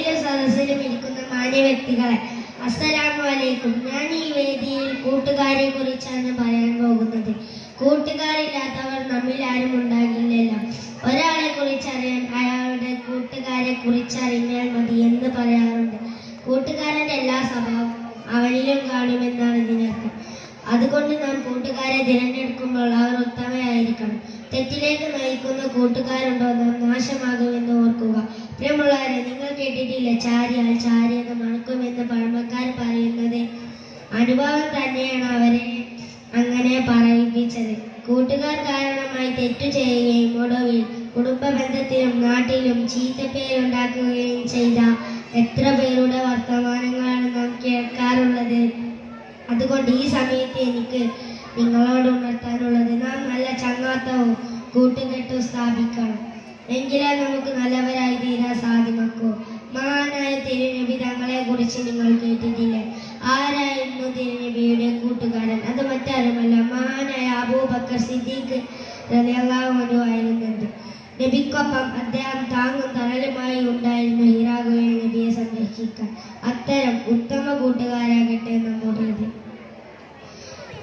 വേദിയിലും സദസ്സിലും ഇരിക്കുന്ന മാന്യ വ്യക്തികളെ, അസ്സലാമു അലൈക്കും. ഞാൻ ഈ വേദിയിൽ കൂട്ടുകാരെ കുറിച്ചാണ് പറയാൻ പോകുന്നത്. കൂട്ടുകാരില്ലാത്തവർ നമ്മിൽ ആരും ഉണ്ടാകില്ലല്ലോ. ഒരാളെ കുറിച്ചറിയാൻ അയാളുടെ കൂട്ടുകാരെ കുറിച്ചറിഞ്ഞാൽ മതി എന്ന് പറയാറുണ്ട്. കൂട്ടുകാരന്റെ എല്ലാ സ്വഭാവവും അവനിലും കാണുമെന്നാണ് ഇതിനർത്ഥം. അതുകൊണ്ട് നാം കൂട്ടുകാരെ തിരഞ്ഞെടുക്കുമ്പോൾ അവർ ഉത്തമയായിരിക്കണം. തെറ്റിലേക്ക് നയിക്കുന്ന കൂട്ടുകാരുണ്ടോ നാം നാശമാകുമെന്ന് ഓർക്കുക. പ്രിയമുള്ളവരെ, നിങ്ങൾ കേട്ടിട്ടില്ലേ, ചാരിയാൽ ചാരിയെന്ന് മണക്കുമെന്ന് പഴമക്കാർ പറയുന്നത്? അനുഭവം തന്നെയാണ് അവരെ അങ്ങനെ പറയിപ്പിച്ചത്. കൂട്ടുകാർ കാരണമായി തെറ്റു ചെയ്യുകയും ഒടുവിൽ കുടുംബ ബന്ധത്തിലും നാട്ടിലും ചീത്തപ്പേരുണ്ടാക്കുകയും ചെയ്ത എത്ര പേരുടെ വർത്തമാനങ്ങളാണ് നാം കേൾക്കാറുള്ളത്. അതുകൊണ്ട് ഈ സമയത്ത് എനിക്ക് നിങ്ങളോട് ഉണർത്താനുള്ളത്, നാം നല്ല ചങ്ങാത്തവും കൂട്ടുകെട്ടും സ്ഥാപിക്കണം. എങ്കിലേ നമുക്ക് നല്ലവരായി തീരാൻ സാധിക്കൂ. മഹാനായ തിരുനബി തങ്ങളെ കുറിച്ച് നിങ്ങൾ കേട്ടിട്ടില്ലേ? ആരായിരുന്നു തിരുനബിയുടെ കൂട്ടുകാരൻ? അത് മറ്റാരുമല്ല, മഹാനായ അബൂബക്കർ സിദ്ദീഖ് റളിയല്ലാഹു അൻഹു ആയിരുന്നത്. നബിക്കൊപ്പം അദ്ദേഹം താങ്ങും തണലുമായി ഉണ്ടായിരുന്നു ഹിറാ ഗുഹയിൽ നബിയെ സംരക്ഷിക്കാൻ. അത്തരം ഉത്തമ കൂട്ടുകാരാകട്ടെ നമ്മുടേത്.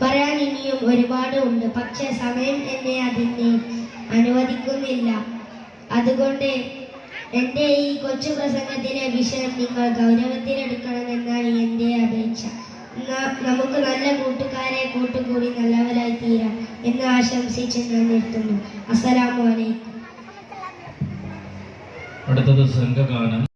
പറയാൻ ഇനിയും ഒരുപാട് ഉണ്ട്, പക്ഷെ സമയം എന്നെ അതിനെ അനുവദിക്കുന്നില്ല. അതുകൊണ്ട് എൻ്റെ ഈ കൊച്ചു പ്രസംഗത്തിലെ വിഷയം നിങ്ങൾ ഗൗരവത്തിലെടുക്കണമെന്നാണ് എൻ്റെ അപേക്ഷ. നമുക്ക് നല്ല കൂട്ടുകാരെ കൂട്ടുകൂടി നല്ലവരായി തീരാം എന്ന് ആശംസിച്ച് ഞാൻ നിർത്തുന്നു. അസ്സലാമു അലൈക്കും. അടുത്തത് സംഘഗാനം.